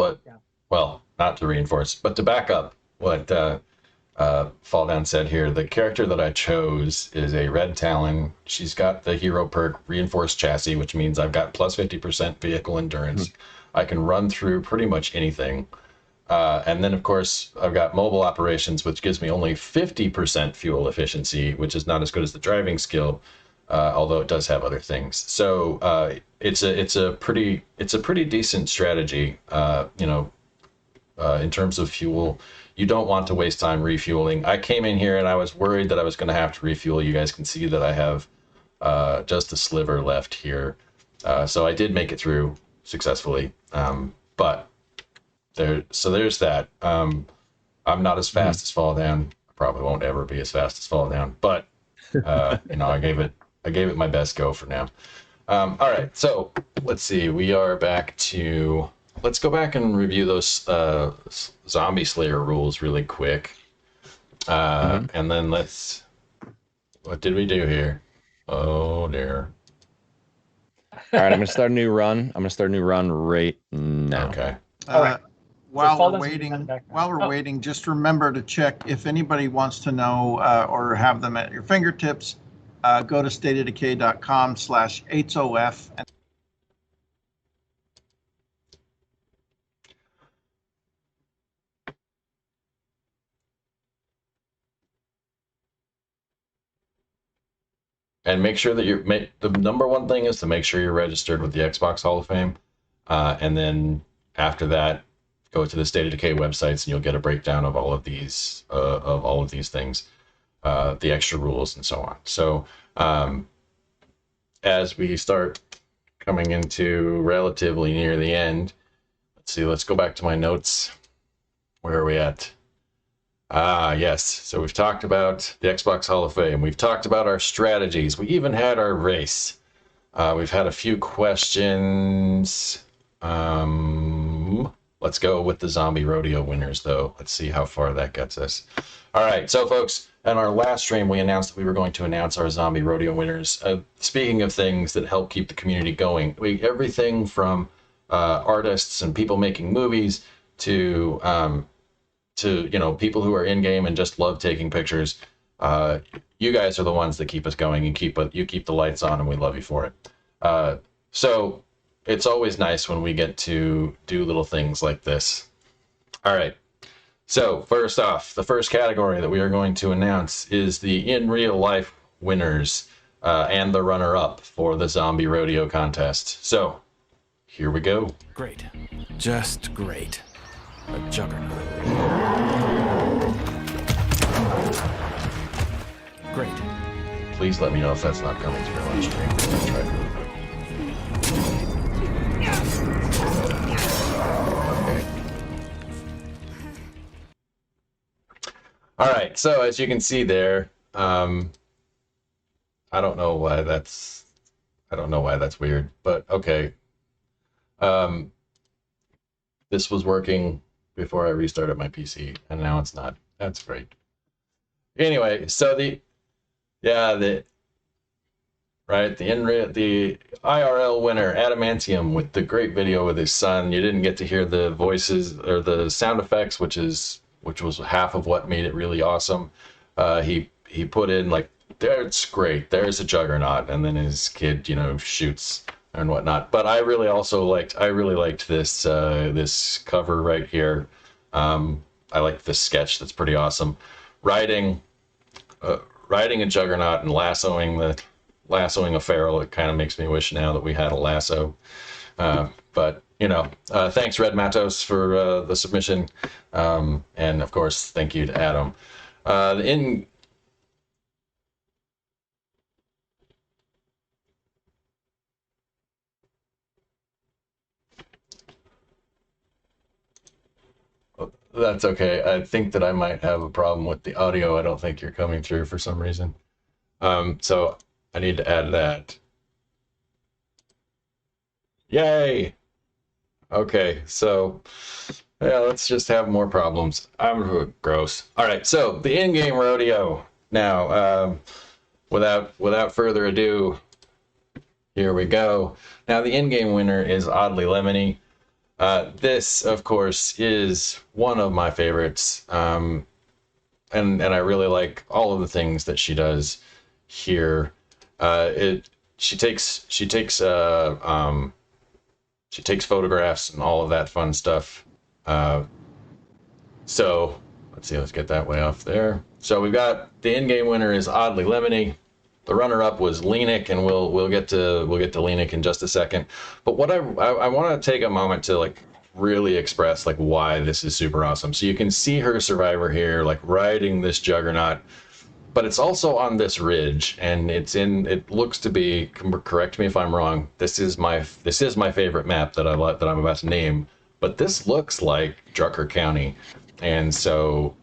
Speaker 2: not to reinforce, but to back up what FallDown said here, the character that I chose is a Red Talon. She's got the hero perk Reinforced Chassis, which means I've got plus 50% vehicle endurance. I can run through pretty much anything. And then, of course, I've got Mobile Operations, which gives me only 50% fuel efficiency, which is not as good as the driving skill, although it does have other things. So it's a pretty decent strategy, in terms of fuel. You don't want to waste time refueling. I came in here and I was worried that I was going to have to refuel. You guys can see that I have just a sliver left here. So I did make it through successfully. But there's that. I'm not as fast as FallDown. I probably won't ever be as fast as FallDown. But I gave it my best go for now. All right. So let's see. We are back to. Let's go back and review those Zombie Slayer rules really quick. And then what did we do here? Oh, dear.
Speaker 3: All right, I'm going to start a new run. Right now.
Speaker 2: Okay.
Speaker 1: All right.
Speaker 4: While we're waiting, just remember to check if anybody wants to know or have them at your fingertips, go to stateofdecay.com/8OF.
Speaker 2: and make sure that the number one thing is to make sure you're registered with the Xbox Hall of Fame. And then after that, go to the State of Decay websites and you'll get a breakdown of all of these things, the extra rules and so on. So as we start coming into relatively near the end, let's go back to my notes. Where are we at? Yes. So we've talked about the Xbox Hall of Fame. We've talked about our strategies. We even had our race. We've had a few questions. Let's go with the Zombie Rodeo winners, though. Let's see how far that gets us. All right. So, folks, in our last stream, we announced that we were going to announce our Zombie Rodeo winners. Speaking of things that help keep the community going, everything from artists and people making movies to people who are in game and just love taking pictures. You guys are the ones that keep us going and you keep the lights on, and we love you for it. So it's always nice when we get to do little things like this. All right. So first off, the first category that we are going to announce is the in real life winners and the runner-up for the Zombie Rodeo contest. So here we go.
Speaker 5: Great. Just great. A juggernaut. Great.
Speaker 2: Please let me know if that's not coming through on stream. I'll try really quick. Okay. All right. So as you can see there, I don't know why that's weird, but okay. This was working before I restarted my PC, and now it's not. That's great. Anyway, so the IRL winner, Adamantium, with the great video with his son. You didn't get to hear the voices or the sound effects, which was half of what made it really awesome. He put in like, "That's great. There's a juggernaut," and then his kid, shoots and whatnot. But I really liked this this cover right here. I like this sketch. That's pretty awesome. Riding a juggernaut and lassoing a feral. It kind of makes me wish now that we had a lasso. But thanks Red Matos for the submission, and of course thank you to Adam. That's okay. I think that I might have a problem with the audio. I don't think you're coming through for some reason. So I need to add that. Yay! Okay, so yeah, let's just have more problems. I'm gross. All right, so the in-game rodeo. Now, without further ado, here we go. Now the in-game winner is Oddly Lemony. This, of course, is one of my favorites, and I really like all of the things that she does here. She takes photographs and all of that fun stuff. So let's get that way off there. So we've got the in-game winner is Oddly Lemony. The runner-up was Lenik, and we'll get to Lenik in just a second. But what I want to take a moment to really express why this is super awesome. So you can see her survivor here, riding this juggernaut, but it's also on this ridge, and it looks to be, correct me if I'm wrong, this is my favorite map that I'm about to name, but this looks like Drucker County, and so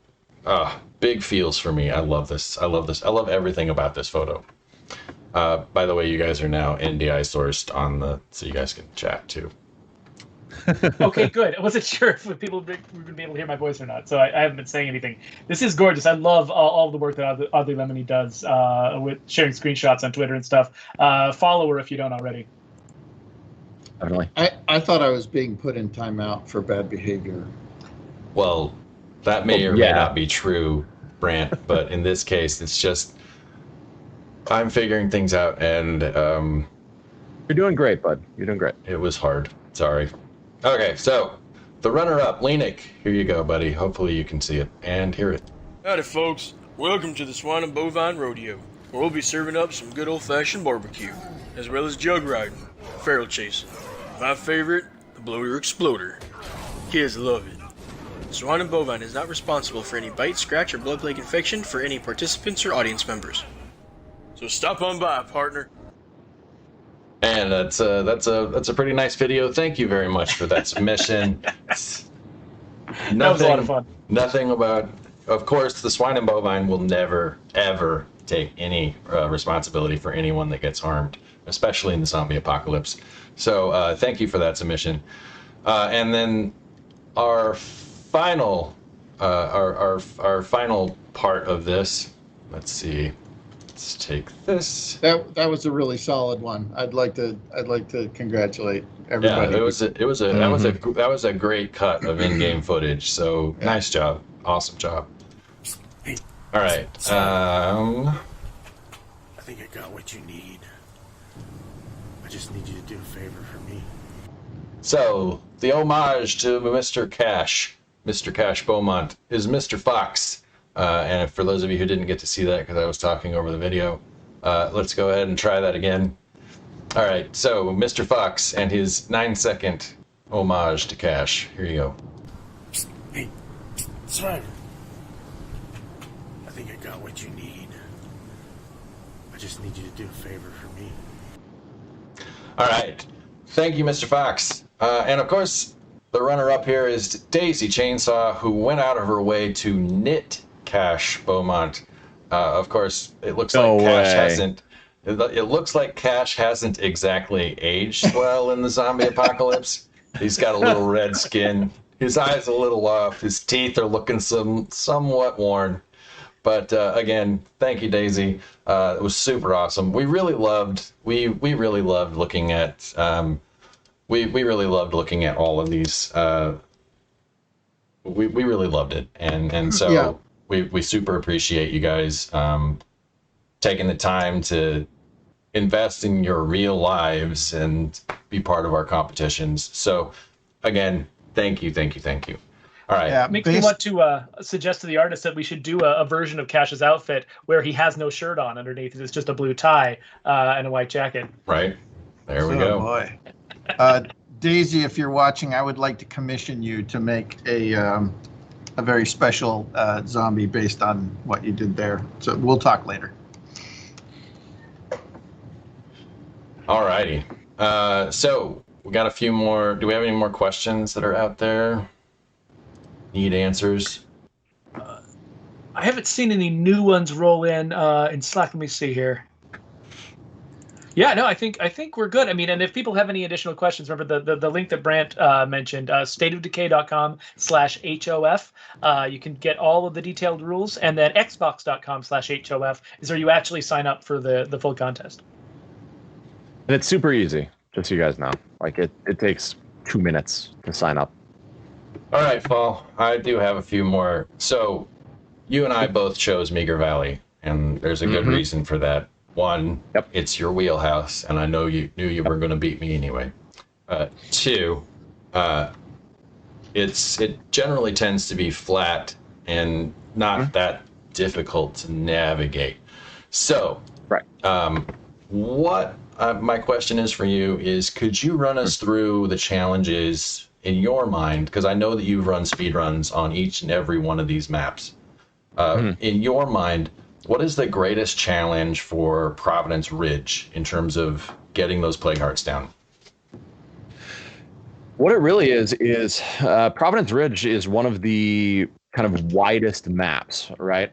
Speaker 2: big feels for me. I love this. I love everything about this photo. By the way, you guys are now NDI sourced so you guys can chat too.
Speaker 1: Okay, good. I wasn't sure if people were going to be able to hear my voice or not, so I haven't been saying anything. This is gorgeous. I love all the work that Oddly Lemony does with sharing screenshots on Twitter and stuff. Follow her if you don't already.
Speaker 3: Definitely.
Speaker 4: I thought I was being put in timeout for bad behavior.
Speaker 2: Well, that may or may not be true, Brant, but in this case, it's just I'm figuring things out, and
Speaker 3: you're doing great, bud. You're doing great.
Speaker 2: It was hard. Sorry. Okay, so the runner-up, Lenik. Here you go, buddy. Hopefully you can see it and hear it.
Speaker 6: Howdy, folks. Welcome to the Swan and Bovine Rodeo. where we'll be serving up some good old-fashioned barbecue, as well as jug riding, feral chasing. My favorite, the bloater exploder. Kids love it. Swine and Bovine is not responsible for any bite, scratch, or blood plague infection for any participants or audience members. So stop on by, partner.
Speaker 2: And that's a pretty nice video. Thank you very much for that submission.
Speaker 1: That was a lot of fun.
Speaker 2: Nothing about, of course, the Swine and Bovine will never, ever take any responsibility for anyone that gets harmed, especially in the zombie apocalypse. So thank you for that submission. And then our final final part of this, let's see. Let's take this.
Speaker 4: That was a really solid one. I'd like to congratulate everybody.
Speaker 2: Yeah, that was a great cut of in-game footage. So yeah. Nice job, awesome job.
Speaker 5: Hey,
Speaker 2: all right.
Speaker 5: I think I got what you need. I just need you to do a favor for me.
Speaker 2: So the homage to Mr. Cash Beaumont is Mr. Fox. And for those of you who didn't get to see that because I was talking over the video, let's go ahead and try that again. All right, so Mr. Fox and his 9-second homage to Cash. Here you go.
Speaker 5: Hey, Swagger. I think I got what you need. I just need you to do a favor for me.
Speaker 2: All right. Thank you, Mr. Fox. And of course, the runner-up here is Daisy Chainsaw, who went out of her way to knit Cash Beaumont. Of course, it looks like Cash hasn't. It looks like Cash hasn't exactly aged well in the zombie apocalypse. He's got a little red skin. His eyes a little off. His teeth are looking somewhat worn. But again, thank you, Daisy. It was super awesome. We really loved looking at. We really loved looking at all of these. We really loved it, and so. Yeah. We super appreciate you guys taking the time to invest in your real lives and be part of our competitions. So, again, thank you. All right.
Speaker 1: Yeah, makes me want to suggest to the artist that we should do a version of Cash's outfit where he has no shirt on underneath. It's just a blue tie and a white jacket.
Speaker 2: Right. There we go.
Speaker 4: Boy. Daisy, if you're watching, I would like to commission you to make a very special zombie based on what you did there. So we'll talk later.
Speaker 2: All righty. So we got a few more. Do we have any more questions that are out there? Need answers?
Speaker 1: I haven't seen any new ones roll in Slack. Let me see here. Yeah, no, I think we're good. I mean, and if people have any additional questions, remember the link that Brant mentioned, stateofdecay.com/HOF. You can get all of the detailed rules, and then xbox.com/HOF is where you actually sign up for the full contest.
Speaker 3: And it's super easy, just so you guys know. Like it takes 2 minutes to sign up.
Speaker 2: All right, Fall. I do have a few more. So you and I both chose Meager Valley, and there's a good reason for that. One, It's your wheelhouse, and I know you knew you were going to beat me anyway. Two, it generally tends to be flat and not that difficult to navigate. So, what my question is for you is, could you run us through the challenges in your mind? Because I know that you've run speedruns on each and every one of these maps. In your mind, what is the greatest challenge for Providence Ridge in terms of getting those plague hearts down?
Speaker 3: What it really is Providence Ridge is one of the kind of widest maps, right?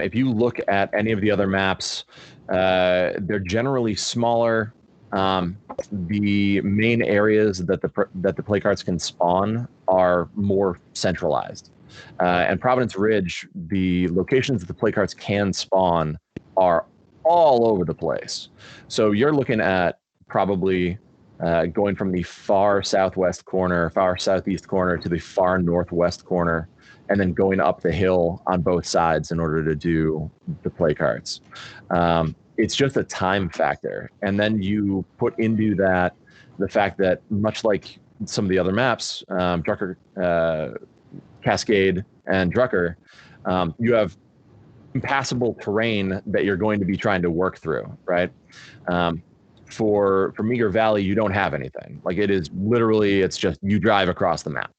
Speaker 3: If you look at any of the other maps, they're generally smaller. The main areas that the plague hearts can spawn are more centralized. And Providence Ridge, the locations that the plague hearts can spawn are all over the place. So you're looking at probably going from the far southwest corner, far southeast corner to the far northwest corner, and then going up the hill on both sides in order to do the plague hearts. It's just a time factor. And then you put into that the fact that much like some of the other maps, Drucker, Cascade and Drucker, you have impassable terrain that you're going to be trying to work through, right? For Meager Valley, you don't have anything. Like, it is literally, it's just you drive across the map.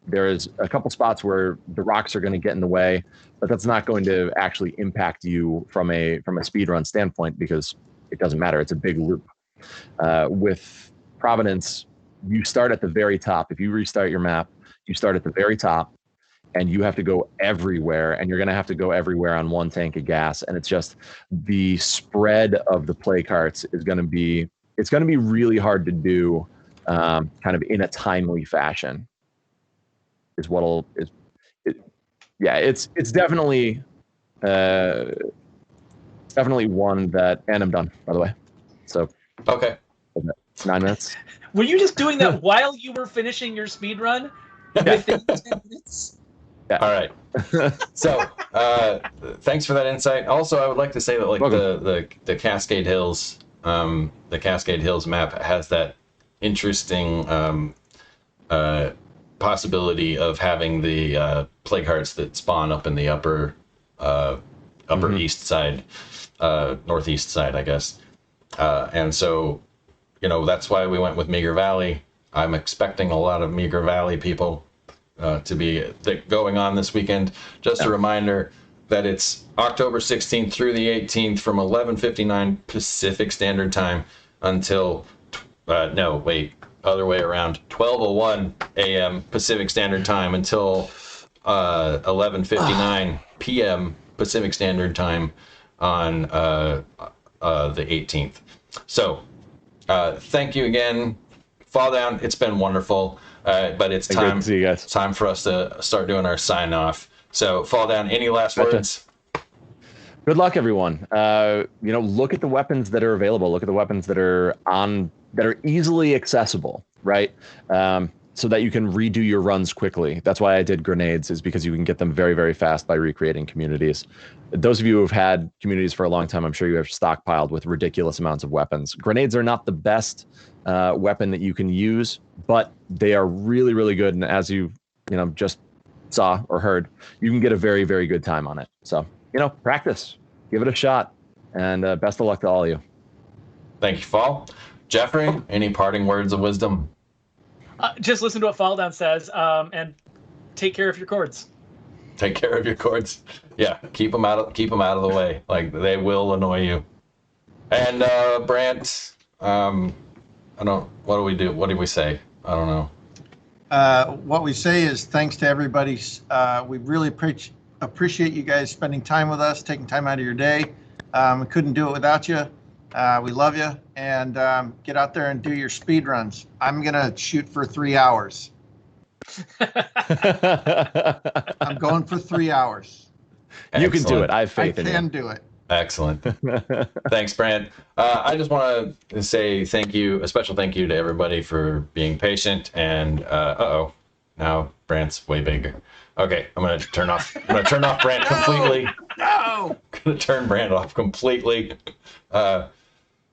Speaker 3: There is a couple spots where the rocks are going to get in the way, but that's not going to actually impact you from a speedrun standpoint, because it doesn't matter. It's a big loop. With Providence, you start at the very top. If you restart your map, you start at the very top, and you have to go everywhere, and you're going to have to go everywhere on one tank of gas. And it's just the spread of the play carts is going to be, it's going to be really hard to do kind of in a timely fashion is what'll, is, yeah, it's definitely, definitely one that, and I'm done, by the way. So,
Speaker 2: Okay.
Speaker 3: 9 minutes.
Speaker 1: Were you just doing that while you were finishing your speed run? Within 10 minutes?
Speaker 3: Yeah.
Speaker 2: All right. So, thanks for that insight. Also, I would like to say that like the Cascade Hills, map has that interesting possibility of having the plague hearts that spawn up in the upper east side, northeast side, I guess. And so, that's why we went with Meager Valley. I'm expecting a lot of Meager Valley people to be going on this weekend. Just a reminder that it's October 16th through the 18th from 11:59 Pacific Standard Time until, other way around, 12:01 a.m. Pacific Standard Time until 11:59 p.m. Pacific Standard Time on the 18th. So, thank you again. Fall Down, it's been wonderful. But it's time.
Speaker 3: See you guys.
Speaker 2: Time for us to start doing our sign off. So, Fall Down, any last words?
Speaker 3: Good luck, everyone. Look at the weapons that are available. Look at the weapons that are easily accessible, right? So that you can redo your runs quickly. That's why I did grenades, is because you can get them very, very fast by recreating communities. Those of you who have had communities for a long time, I'm sure you have stockpiled with ridiculous amounts of weapons. Grenades are not the best weapon that you can use, but they are really, really good. And as you just saw or heard, you can get a very, very good time on it. So, practice, give it a shot, and best of luck to all of you.
Speaker 2: Thank you, Fall. Jeffrey, any parting words of wisdom?
Speaker 1: Just listen to what Fall Down says, and take care of your cords.
Speaker 2: Take care of your cords. Yeah, keep them out of the way. Like, they will annoy you. And Brant, what do we do? What do we say? I don't know.
Speaker 4: What we say is thanks to everybody. We really appreciate you guys spending time with us, taking time out of your day. We couldn't do it without you. We love you, and get out there and do your speed runs. I'm gonna shoot for 3 hours. I'm going for 3 hours.
Speaker 3: You can do it. I have faith in you.
Speaker 4: I can do it.
Speaker 2: Excellent. Thanks, Brant. I just want to say a special thank you to everybody for being patient. And now Brant's way bigger. Okay, I'm gonna turn off Brant completely.
Speaker 4: No.
Speaker 2: I'm gonna turn Brant off completely.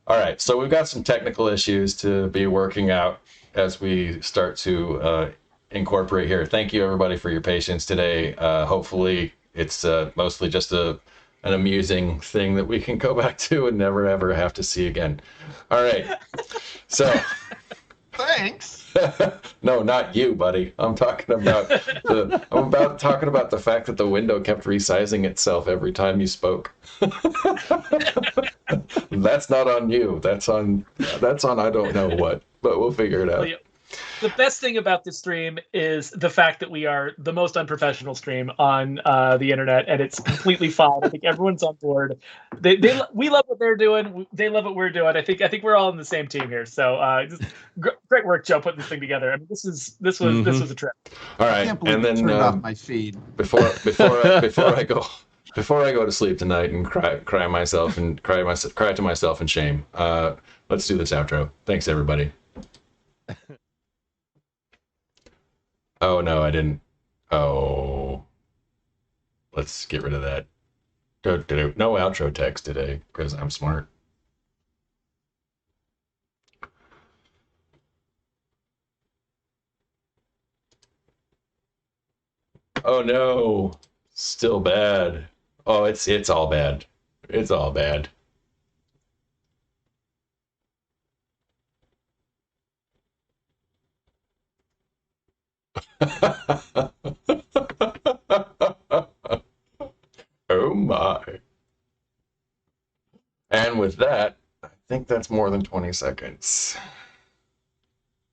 Speaker 2: All right, so we've got some technical issues to be working out as we start to incorporate here. Thank you, everybody, for your patience today. Hopefully, it's mostly just an amusing thing that we can go back to and never ever have to see again. All right, so
Speaker 4: thanks.
Speaker 2: No, not you, buddy. I'm talking about talking about the fact that the window kept resizing itself every time you spoke. That's not on you. That's on I don't know what, but we'll figure it out.
Speaker 1: The best thing about this stream is the fact that we are the most unprofessional stream on the internet, and it's completely fine. I think everyone's on board. We love what they're doing. They love what we're doing. I think we're all in the same team here. So great work, Joe, putting this thing together. I mean, this was a trip.
Speaker 2: All right,
Speaker 4: I can't believe
Speaker 2: and then
Speaker 4: turned off my feed
Speaker 2: before I go to sleep tonight and cry to myself in shame. Let's do this outro. Thanks, everybody. Oh, no, I didn't. Oh. Let's get rid of that. No outro text today, because I'm smart. Oh, no. Still bad. Oh, it's all bad. It's all bad. Oh my. And with that, I think that's more than 20 seconds.